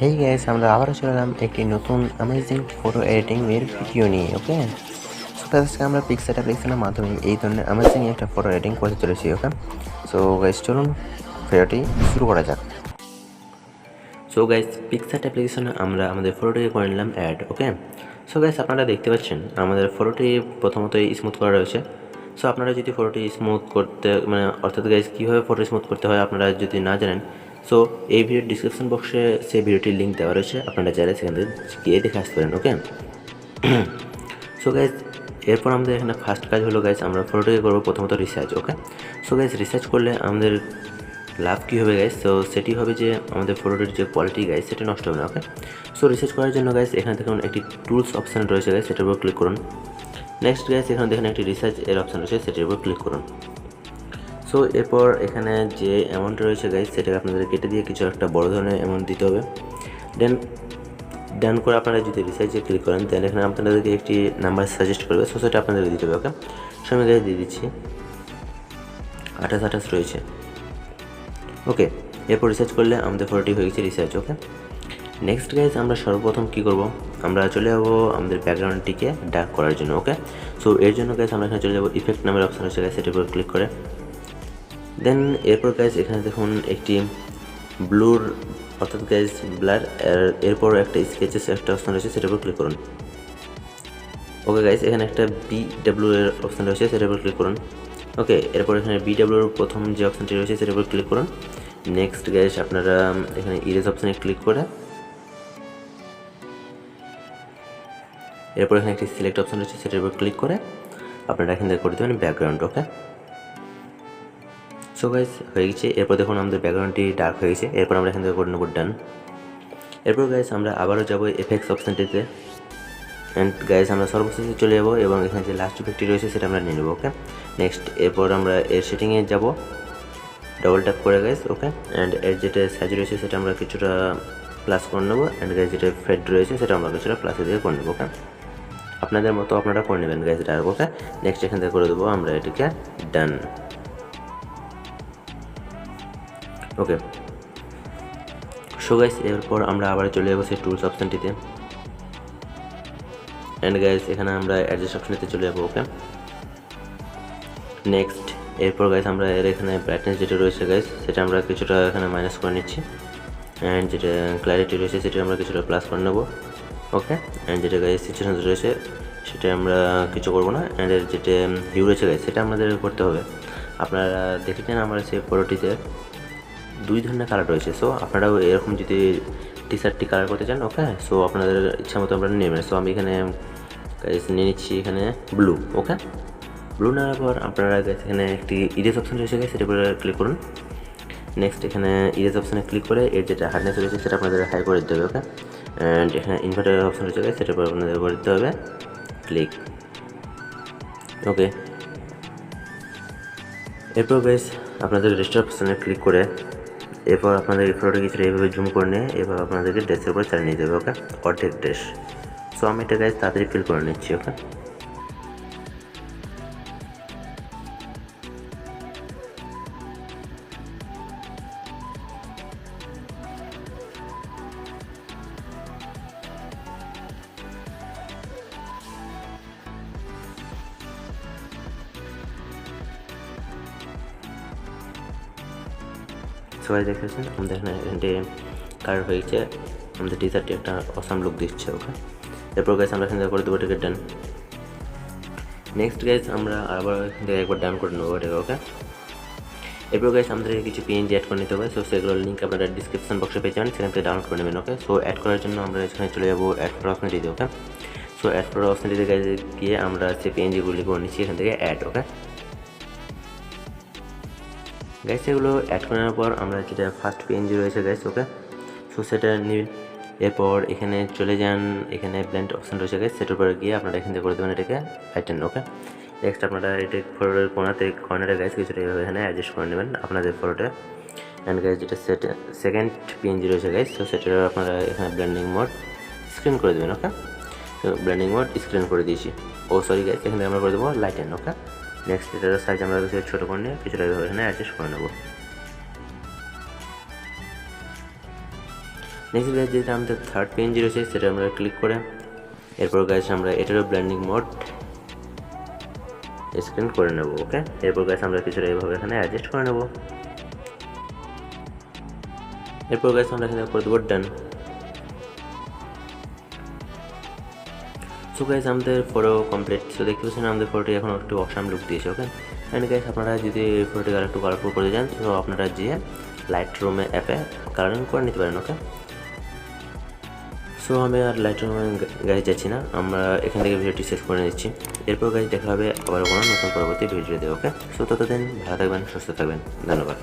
Hey guys, আমরা আবারও চলে এলাম একটি নতুন অ্যামেজিং ফটো এডিটিং এর ভিডিও নিয়ে। ওকে, সো আজকে আমরা পিক্সআর্ট অ্যাপ্লিকেশনের মাধ্যমে এই ধরনের অ্যামেজিং একটা ফটো এডিটিং করতে চলেছি। ওকে, সো গাইস চলুন ভিডিওটি শুরু করা যাক। সো গাইস, পিক্সআর্ট অ্যাপ্লিকেশনে আমরা আমাদের ফটোটিকে করে নিলাম অ্যাড। ওকে, সো গাইস আপনারা দেখতে পাচ্ছেন আমাদের ফটোটি প্রথমতই স্মুথ করা রয়েছে। সো আপনারা যদি ফটোটি স্মুথ করতে অর্থাৎ গাইস কীভাবে ফটো স্মুথ করতে হয় আপনারা যদি না জানেন, সো এই ভিডিওর ডিসক্রিপশন বক্সে সেই ভিডিওটির লিঙ্ক দেওয়া রয়েছে, আপনারা চাইলে সেখান থেকে গিয়ে দেখে আসতে পারেন। ওকে, সো গাইস এরপর আমাদের এখানে ফার্স্ট কাজ হলো গাইস আমরা ফটোটিকে করবো প্রথমত রিসার্চ। ওকে, সো গাইস রিসার্চ করলে আমাদের লাভ কী হবে গাইস, তো সেটি হবে যে আমাদের ফটোটির যে কোয়ালিটি গাইস সেটা নষ্ট হবে না। ওকে, সো রিসার্চ করার জন্য গাইস এখানে দেখুন একটি টুলস অপশান রয়েছে গাইস, সেটার উপর ক্লিক করুন। নেক্সট গাইস এখানে দেখেন একটি রিসার্চ এর অপশান রয়েছে, সেটার উপর ক্লিক করুন। সো এরপর এখানে যে অ্যামাউন্ট রয়েছে গাইস সেটাকে আপনাদের কেটে দিয়ে কিছু একটা বড় ধরনের অ্যামাউন্ট দিতে হবে। দেন করে আপনারা যদি রিসার্চে ক্লিক করেন দেন এখানে আপনাদেরকে একটি নাম্বার সাজেস্ট করবে, সো সেটা আপনাদেরকে দিতে হবে। ওকে, সো আমি গাইস দিয়ে দিচ্ছি 28 রয়েছে। ওকে, এরপর রিসার্চ করলে আমাদের ফটোটি হয়ে গেছে রিসার্চ। ওকে, নেক্সট গাইজ আমরা সর্বপ্রথম কী করব, আমরা চলে যাবো আমাদের ব্যাকগ্রাউন্ডটিকে ডার্ক করার জন্য। ওকে, সো এর জন্য গাইজ আমরা এখানে চলে যাবো ইফেক্ট নামের অপশান রয়েছে গাইজ, সেটার উপর ক্লিক করে দেন এরপর গাইজ এখানে দেখুন একটি ব্লুর অর্থাৎ গাইজ ব্লার, এরপর একটা স্কেচেস একটা অপশান রয়েছে, সেটার উপর ক্লিক করুন। ওকে গাইজ এখানে একটা বিডাব্লিউ এর অপশান রয়েছে, সেটার উপর ক্লিক করুন। ওকে, এরপর এখানে বিডাব্লিউর প্রথম যে অপশানটি রয়েছে সেটার উপর ক্লিক করুন। নেক্সট গাইজ আপনারা এখানে ইরেজ অপশানে ক্লিক করে এরপর এখানে একটি সিলেক্ট অপশান রয়েছে, সেটার উপর ক্লিক করে আপনারা এখান থেকে করে দেবেন ব্যাকগ্রাউন্ড। ওকে, সো গাইজ হয়ে গেছে। এরপর দেখুন আমাদের ব্যাকগ্রাউন্ডটি ডার্ক হয়ে গেছে, এরপর আমরা এখান থেকে করে নেব ডান। এরপর গাইজ আমরা আবারও যাবো এফেক্টস অপশানটিতে অ্যান্ড গাইজ আমরা সর্বশেষে চলে যাবো এবং এখানে যে লাস্ট ইফেক্টটি রয়েছে সেটা আমরা নিয়ে নেবো। ওকে, নেক্সট এরপর আমরা এর সেটিংয়ে যাব, ডবল ট্যাপ করে গাইজ। ওকে, অ্যান্ড এর যেটা সাইজ রয়েছে সেটা আমরা কিছুটা প্লাস করে নেবো, অ্যান্ড গাইজ যেটা ফেড রয়েছে সেটা আমরা কিছুটা প্লাসে দিয়ে করে নেবো। ওকে, আপনাদের মতো আপনারা করে নেবেন গাইজ ডার্ক। ওকে, নেক্সট এখান থেকে করে দেবো আমরা এটিকে ডান। ওকে, সো গাইজ এরপর আমরা আবার চলে যাবো সেই টুলস অপশানটিতে অ্যান্ড গাইজ এখানে আমরা অ্যাডজাস্ট অপশানটিতে চলে যাবো। ওকে, নেক্সট এরপর গাইজ আমরা এর এখানে ব্রাইটনেস যেটা রয়েছে গাইজ সেটা আমরা কিছুটা এখানে মাইনাস করে নিচ্ছি, অ্যান্ড যেটা ক্ল্যারিটি রয়েছে সেটা আমরা কিছুটা প্লাস করে নেবো। ওকে, অ্যান্ড যেটা গাইজ সিচুয়েশন রয়েছে সেটা আমরা কিছু করবো না, অ্যান্ড এর যেটা হিউ রয়েছে গাইজ সেটা আমাদের করতে হবে। আপনারা দেখেছেন আমার সেই ফটোটিতে দুই ধরনের কালার রয়েছে, সো আপনারাও এরকম যদি টি শার্টটি কালার করতে চান ওকে, সো আপনাদের ইচ্ছা মতো আপনারা নেবেন। সো আমি এখানে নিয়ে নিচ্ছি এখানে ব্লু। ওকে, ব্লু নেওয়ার পর আপনারা এখানে একটি ইরেজ অপশান রয়েছে সেটার উপরে ক্লিক করুন। নেক্সট এখানে ইরেজ অপশানে ক্লিক করে এর যেটা হার্ডনেস রয়েছে সেটা আপনাদের হাই করে দিতে হবে। ওকে, অ্যান্ড এখানে ইনভার্টার অপশান রয়েছে সেটার উপর আপনাদের করে দিতে হবে ক্লিক। ওকে, এরপর গাইস আপনাদের রেস্টার অপশানে ক্লিক করে এরপর আপনাদের এই ফটোটা কিছুটা এইভাবে জুম করে নিয়ে এবার আপনাদেরকে ড্রেসের উপরে চালিয়ে নিতে হবে। ওকে, অর্ধেক ড্রেস। সো আমি এটা গাইস তাড়াতাড়ি ফিল করে নিচ্ছি। ওকে, সবাই দেখেছেন আমাদের এখানে কালার হয়ে গেছে, আমাদের টি শার্টটি একটা অসাম লুক দিচ্ছে। ওকে, এরপর গাইস আমরা এখান থেকে করে দেবো এটাকে ডান। নেক্সট গাইস আমরা আবার এখান থেকে একবার ডান করে নেবো এটাকে। ওকে, এরপর গাইস আমাদের কিছু পিএনজি অ্যাড করে নিতে হবে, সো সেগুলোর লিঙ্ক আপনারা ডিসক্রিপশন বক্সে পেয়ে যাবেন, সেখান থেকে ডাউনলোড করে নেবেন। ওকে, সো অ্যাড করার জন্য আমরা এখানে চলে যাবো অ্যাড করার অপশানটিতে। ওকে, সো অ্যাড করার অপশানটিতে গিয়ে আমরা সেই পিএনজিগুলি করে নিচ্ছি এখান থেকে অ্যাড। ওকে গাইস, এগুলো অ্যাড করার পর আমরা যেটা ফার্স্ট পিএনজি রয়েছে গাইস, ওকে, সো সেটা নিন। এরপর এখানে চলে যান, এখানে ব্লেন্ড অপশান রয়েছে গাইস, সেটার উপরে গিয়ে আপনারা এখান থেকে করে দেবেন এটাকে হাইটেন। ওকে, নেক্সট আপনারা এটা ফটোর কর্নারে গাইস কিছুটা এইভাবে এখানে অ্যাডজাস্ট করে নেবেন আপনাদের ফটোটা। অ্যান্ড গাইস যেটা সেকেন্ড পিএনজি রয়েছে গাইস, তো সেটা আপনারা এখানে ব্লেন্ডিং মোড স্ক্রিন করে দেবেন। ওকে, তো ব্লেন্ডিং মোড স্ক্রিন করে দিয়েছি। ও সরি গাইস, এখানে আমরা করে দেবো লাইটেন। ওকে, নেক্সট এটার সাইজ আমরা ছোটো করে নিয়ে কিছুটা এখানে অ্যাডজাস্ট করে নেবো। নেক্সট গাইজ যেটা আমাদের থার্ড পেন রয়েছে সেটা আমরা ক্লিক করে এরপর গাইজ আমরা এটারও ব্লেন্ডিং মোড স্ক্রিন করে নেব। ওকে, এরপর গাইজ আমরা কিছুটা এইভাবে এখানে অ্যাডজাস্ট করে নেব। এরপর গাইজ আমরা এখানে করে দেবো ডান। সো গাইজ আমাদের ফটো কমপ্লিট। সো দেখতে পাচ্ছেন আমাদের ফটোটি এখন একটু অসাম লুক দিয়েছে। ওকে, অ্যান্ড গাইজ আপনারা যদি ফটোটিকে আরেকটু কালারফুল করতে চান তো আপনারা গিয়ে লাইট রুমে অ্যাপে কালারিং করে নিতে পারেন। ওকে, সো আমি আর লাইট রুমে গাইজ যাচ্ছি না, আমরা এখান থেকে ভিডিওটি শেষ করে নিচ্ছি। এরপর গাইজ দেখা হবে আবার কোনো নতুন পরবর্তী ভিডিওতে। ওকে, সো ততদিন ভালো থাকবেন, সুস্থ থাকবেন, ধন্যবাদ।